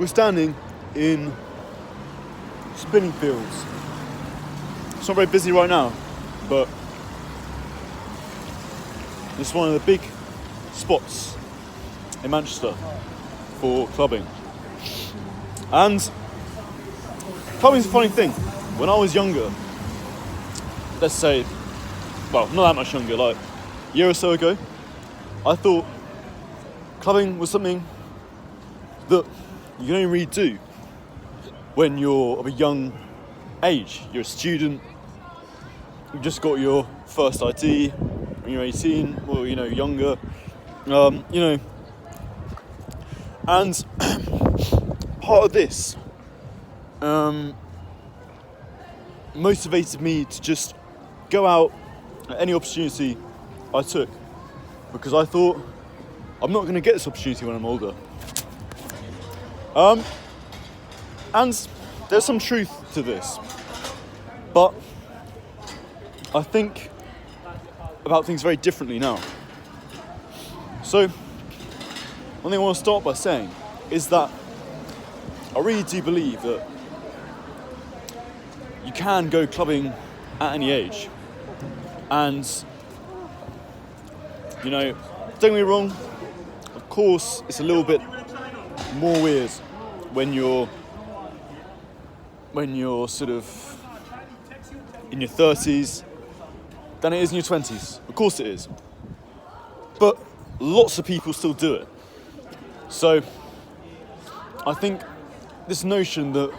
we're standing in spinning fields. It's not very busy right now, but it's one of the big spots in Manchester for clubbing. And clubbing's a funny thing. When I was younger, let's say, well, not that much younger, like a year or so ago, I thought clubbing was something that you can only really do when you're of a young age. You're a student, you just got your first ID when you're 18, or younger, and part of this motivated me to just go out at any opportunity I took, because I thought, I'm not going to get this opportunity when I'm older. And there's some truth to this, but I think about things very differently now. So, one thing I want to start by saying is that I really do believe that you can go clubbing at any age. And, don't get me wrong, of course it's a little bit more weird when you're sort of in your 30s than it is in your 20s. Of course it is. But lots of people still do it. So I think this notion that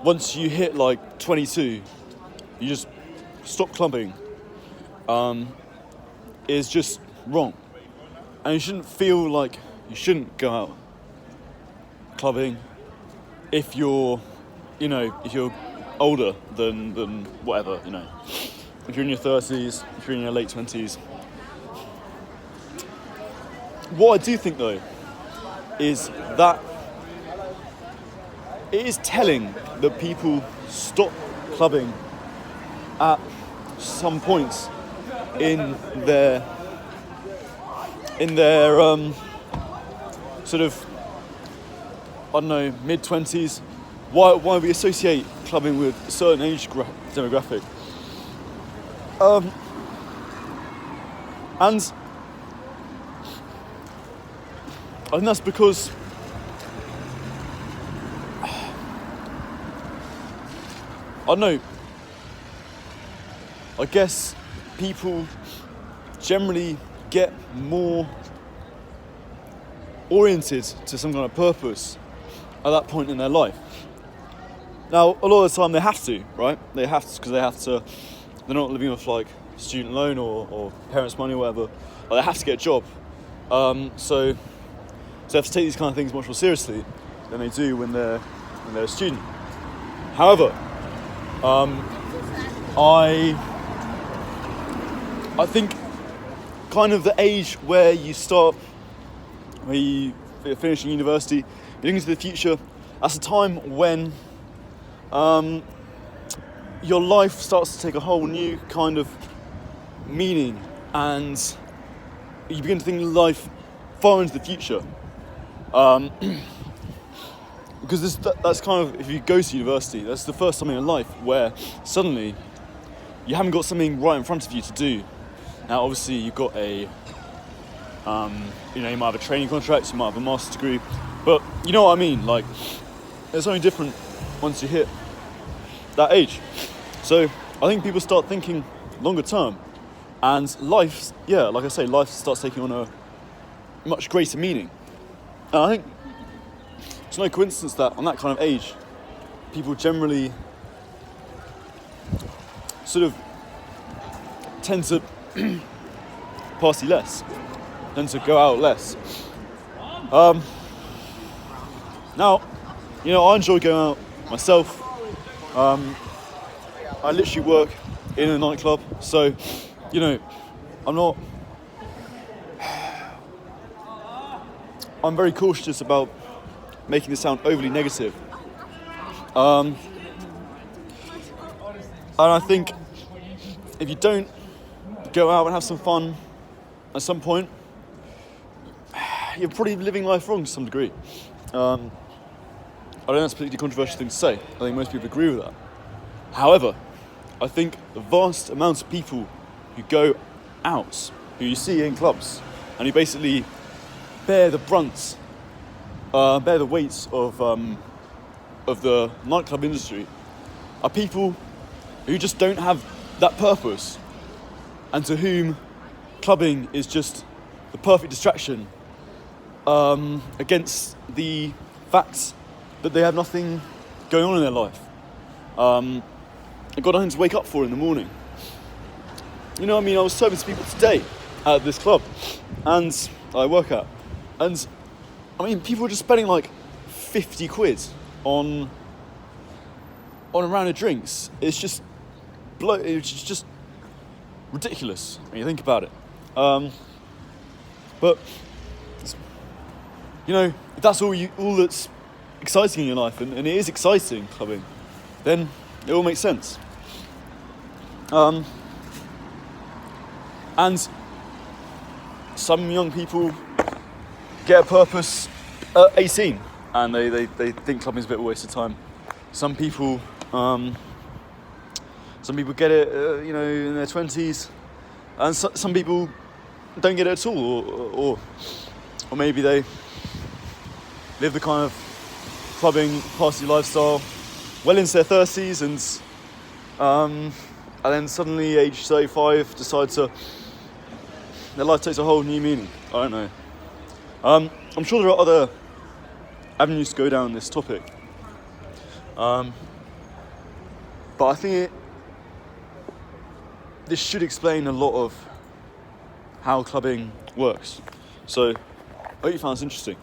once you hit like 22, you just stop clubbing is just wrong. And you shouldn't feel like you shouldn't go out clubbing if you're older than whatever, If you're in your 30s, if you're in your late 20s. What I do think though is that it is telling that people stop clubbing at some points in their sort of, I don't know, mid-20s. Why we associate clubbing with a certain age demographic. And I think that's because I don't know, I guess people generally get more oriented to some kind of purpose at that point in their life. Now, a lot of the time they have to, right? They have to, because they're not living off like student loan or parents' money or whatever. But they have to get a job. So they have to take these kind of things much more seriously than they do when they're a student. However, I think kind of the age where you're finishing university, you're looking into the future, that's a time when your life starts to take a whole new kind of meaning, and you begin to think of life far into the future. Because that's kind of, if you go to university, that's the first time in your life where suddenly you haven't got something right in front of you to do. Now, obviously, you've got you might have a training contract, you might have a master's degree, but you know what I mean, like, it's something different once you hit that age. So I think people start thinking longer term, and life, like I say, life starts taking on a much greater meaning. And I think it's no coincidence that on that kind of age, people generally sort of tend to party less, tend to go out less. Now, I enjoy going out myself. I literally work in a nightclub, so, I'm very cautious about making this sound overly negative. And I think if you don't go out and have some fun at some point, you're probably living life wrong to some degree. I know that's a particularly controversial thing to say. I think most people agree with that. However, I think the vast amount of people who go out, who you see in clubs, and who basically bear the brunt, bear the weight of the nightclub industry, are people who just don't have that purpose, and to whom clubbing is just the perfect distraction against the fact that they have nothing going on in their life. They've got nothing to wake up for in the morning. You know what I mean? I was serving some people today at this club, and I work at, and I mean, people were just spending like 50 quid on a round of drinks. It's just it's just ridiculous when you think about it. But you know, if that's all that's exciting in your life, and it is exciting, clubbing, then it all makes sense. And some young people get a purpose at 18, and they think clubbing is a bit of a waste of time. Some people get it, in their 20s, and some people don't get it at all, or maybe they live the kind of clubbing party lifestyle well into their 30s, and then suddenly, age 35, decide their life takes a whole new meaning. I don't know. I'm sure there are other avenues to go down this topic. But I think this should explain a lot of how clubbing works. So, I hope you found this interesting.